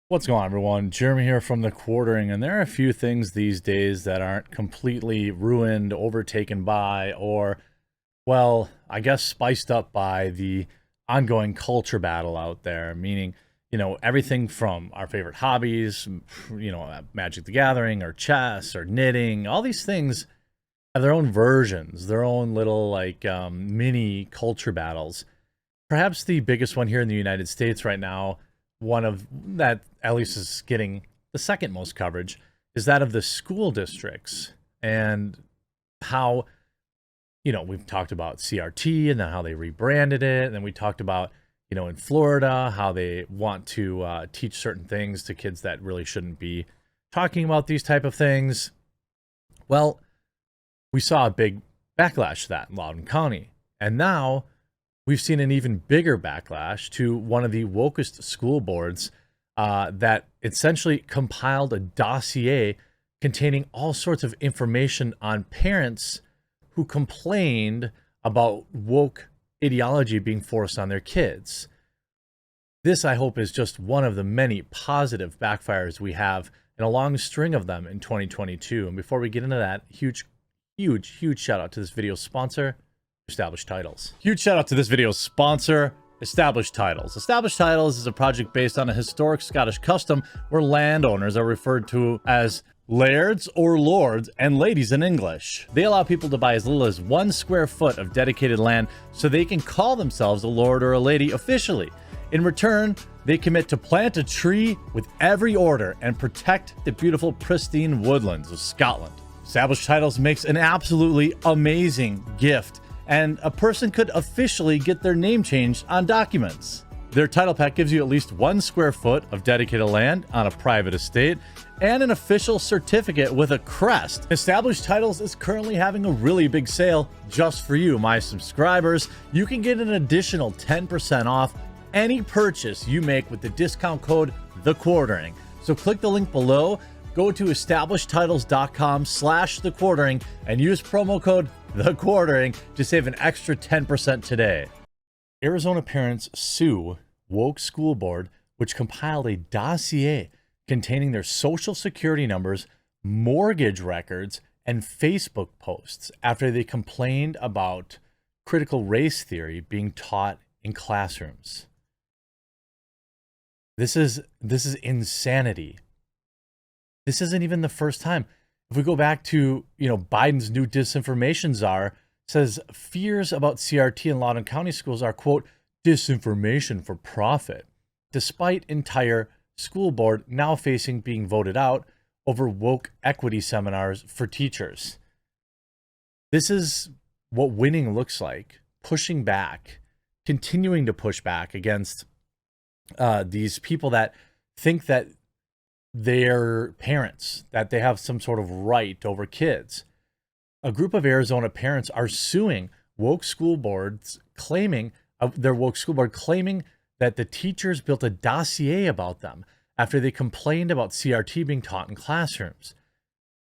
What's going on, everyone? Jeremy here from The Quartering, and there are a few things these days that aren't completely ruined, overtaken by, or, well, I guess spiced up by the ongoing culture battle out there, meaning, everything from our favorite hobbies, Magic the Gathering, or chess, or knitting, all these things have their own versions, their own little, mini culture battles. Perhaps the biggest one here in the United States right now, one of that at least is getting the second most coverage, is that of the school districts and how, we've talked about CRT and then how they rebranded it. And then we talked about, in Florida, how they want to teach certain things to kids that really shouldn't be talking about these type of things. Well, we saw a big backlash to that in Loudoun County. And now we've seen an even bigger backlash to one of the wokest school boards that essentially compiled a dossier containing all sorts of information on parents who complained about woke ideology being forced on their kids. This, I hope, is just one of the many positive backfires we have and a long string of them in 2022. And before we get into that, huge shout out to this video's sponsor, Established Titles. Huge shout out to this video's sponsor, Established Titles. Established Titles is a project based on a historic Scottish custom where landowners are referred to as lairds or lords and ladies in English. They allow people to buy as little as 1 square foot of dedicated land so they can call themselves a lord or a lady officially. In return, they commit to plant a tree with every order and protect the beautiful, pristine woodlands of Scotland. Established Titles makes an absolutely amazing gift, and a person could officially get their name changed on documents. Their title pack gives you at least 1 square foot of dedicated land on a private estate and an official certificate with a crest. Established Titles is currently having a really big sale just for you, my subscribers. You can get an additional 10% off any purchase you make with the discount code TheQuartering. So click the link below, go to establishedtitles.com/TheQuartering and use promo code TheQuartering to save an extra 10% today. Arizona parents sue woke school board, which compiled a dossier containing their social security numbers, mortgage records, and Facebook posts after they complained about critical race theory being taught in classrooms. This is insanity. This isn't even the first time. If we go back to, Biden's new disinformation czar says fears about CRT in Loudoun County schools are, quote, disinformation for profit, despite entire school board now facing being voted out over woke equity seminars for teachers. This is what winning looks like, pushing back, continuing to push back against these people that think that they're parents, that they have some sort of right over kids. A group of Arizona parents are suing woke school boards, claiming that the teachers built a dossier about them after they complained about CRT being taught in classrooms.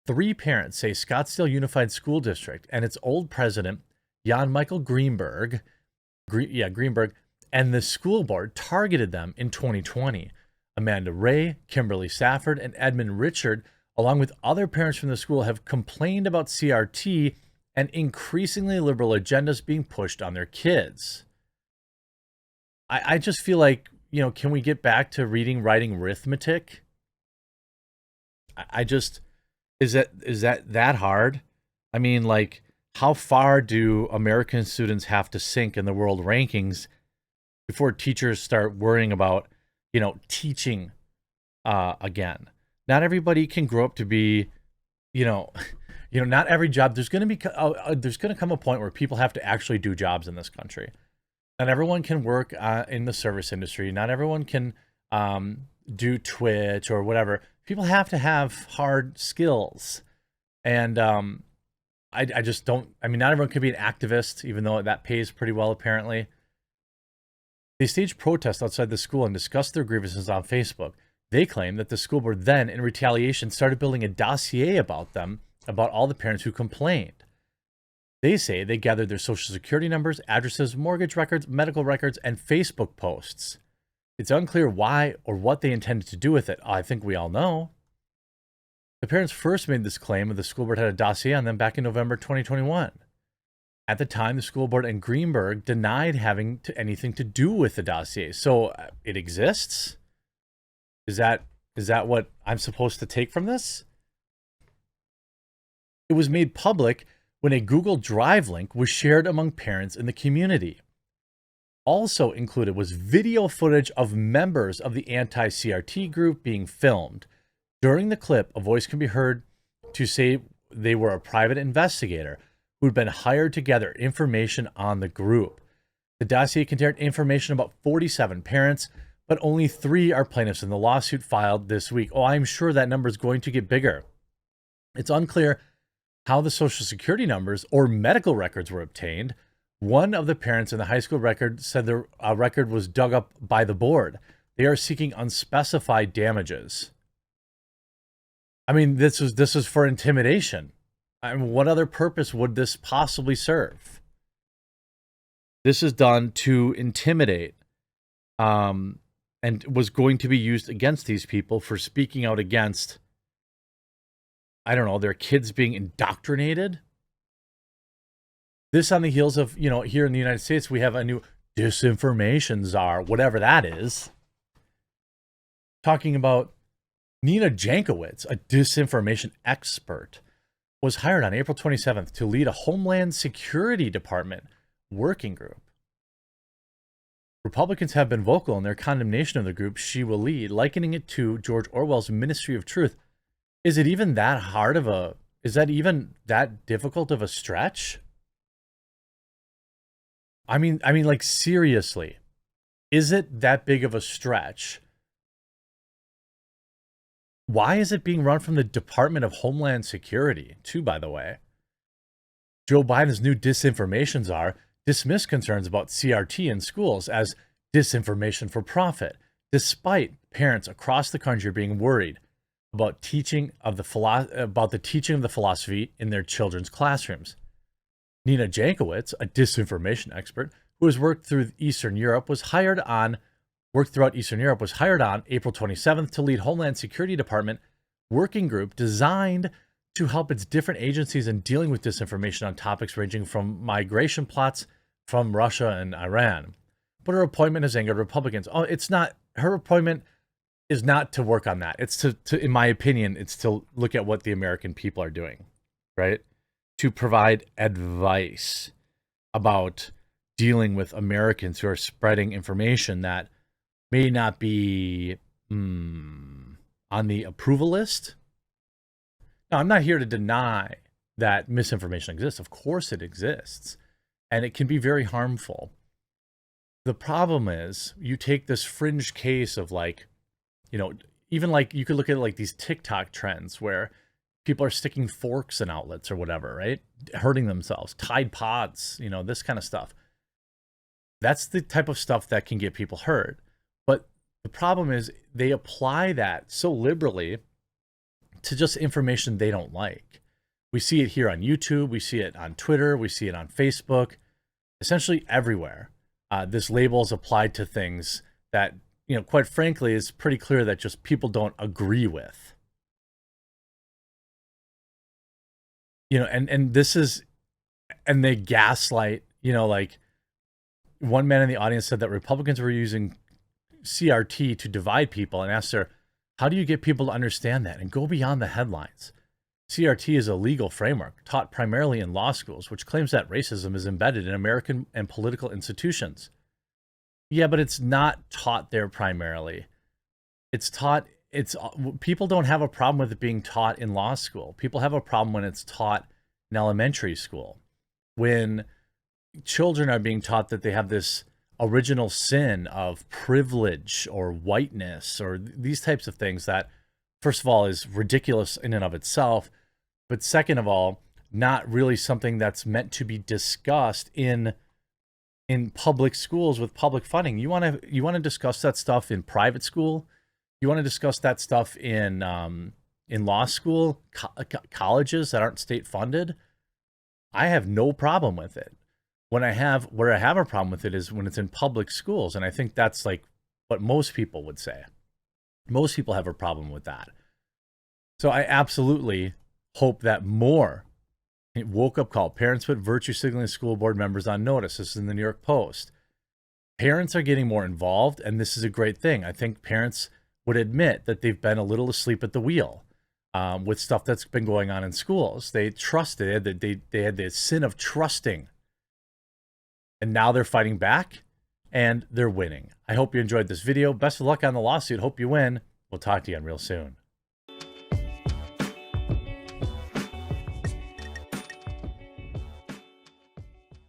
3 parents say Scottsdale Unified School District and its old president, Jan Michael Greenberg, and the school board targeted them in 2020. Amanda Ray, Kimberly Safford, and Edmund Richard, along with other parents from the school, have complained about CRT and increasingly liberal agendas being pushed on their kids. I just feel like, can we get back to reading, writing, arithmetic? Is that hard? I mean, like, how far do American students have to sink in the world rankings before teachers start worrying about, teaching again? Not everybody can grow up to be, not every job. There's going to come a point where people have to actually do jobs in this country. Not everyone can work in the service industry. Not everyone can do Twitch or whatever. People have to have hard skills. And I just don't, not everyone can be an activist, even though that pays pretty well, apparently. They staged protests outside the school and discussed their grievances on Facebook. They claim that the school board then, in retaliation, started building a dossier about them, about all the parents who complained. They say they gathered their social security numbers, addresses, mortgage records, medical records, and Facebook posts. It's unclear why or what they intended to do with it. I think we all know. The parents first made this claim and the school board had a dossier on them back in November 2021. At the time, the school board and Greenberg denied having anything to do with the dossier. So it exists? Is that what I'm supposed to take from this? It was made public when a Google Drive link was shared among parents in the community. Also included was video footage of members of the anti-CRT group being filmed. During the clip, a voice can be heard to say they were a private investigator who'd been hired to gather information on the group. The dossier contained information about 47 parents, but only 3 are plaintiffs in the lawsuit filed this week. Oh, I'm sure that number is going to get bigger. It's unclear how the Social Security numbers or medical records were obtained. One of the parents in the high school record said the record was dug up by the board. They are seeking unspecified damages. I mean, this is for intimidation. I mean, what other purpose would this possibly serve? This is done to intimidate, and was going to be used against these people for speaking out against, I don't know, their kids being indoctrinated. This on the heels of, here in the United States, we have a new disinformation czar, whatever that is. Talking about Nina Jankowicz, a disinformation expert, was hired on April 27th to lead a Homeland Security Department working group. Republicans have been vocal in their condemnation of the group she will lead, likening it to George Orwell's Ministry of Truth. Is it even that is that even that difficult of a stretch? I mean, like, seriously, is it that big of a stretch? Why is it being run from the Department of Homeland Security, too, by the way? Joe Biden's new disinformation czar dismissed concerns about CRT in schools as disinformation for profit, despite parents across the country being worried about the teaching of the philosophy in their children's classrooms. Nina Jankowicz, a disinformation expert who has worked throughout Eastern Europe, was hired on April 27th to lead Homeland Security Department working group designed to help its different agencies in dealing with disinformation on topics ranging from migration plots from Russia and Iran. But her appointment has angered Republicans. Her appointment is not to work on that. It's to, in my opinion, it's to look at what the American people are doing, right? To provide advice about dealing with Americans who are spreading information that may not be on the approval list. Now, I'm not here to deny that misinformation exists. Of course it exists. And it can be very harmful. The problem is you take this fringe case of, like, even like you could look at like these TikTok trends where people are sticking forks in outlets or whatever, right? Hurting themselves, Tide Pods, this kind of stuff. That's the type of stuff that can get people hurt. But the problem is they apply that so liberally to just information they don't like. We see it here on YouTube. We see it on Twitter. We see it on Facebook. Essentially everywhere. This label is applied to things that, quite frankly, is pretty clear that just people don't agree with. And this is, and they gaslight, like one man in the audience said that Republicans were using CRT to divide people, and asked her, how do you get people to understand that and go beyond the headlines? CRT is a legal framework taught primarily in law schools, which claims that racism is embedded in American and political institutions. Yeah, but it's not taught there primarily. People don't have a problem with it being taught in law school. People have a problem when it's taught in elementary school. When children are being taught that they have this original sin of privilege or whiteness or these types of things that, first of all, is ridiculous in and of itself. But second of all, not really something that's meant to be discussed in public schools with public funding. You want to discuss that stuff in private school. You want to discuss that stuff in law school, colleges that aren't state funded. I have no problem with it. Where I have a problem with it is when it's in public schools, and I think that's like what most people would say. Most people have a problem with that. So I absolutely hope that more woke-up call. Parents put virtue signaling school board members on notice. This is in the New York Post. Parents are getting more involved, and this is a great thing. I think parents would admit that they've been a little asleep at the wheel with stuff that's been going on in schools. They trusted, they had the sin of trusting. And now they're fighting back, and they're winning. I hope you enjoyed this video. Best of luck on the lawsuit. Hope you win. We'll talk to you again real soon.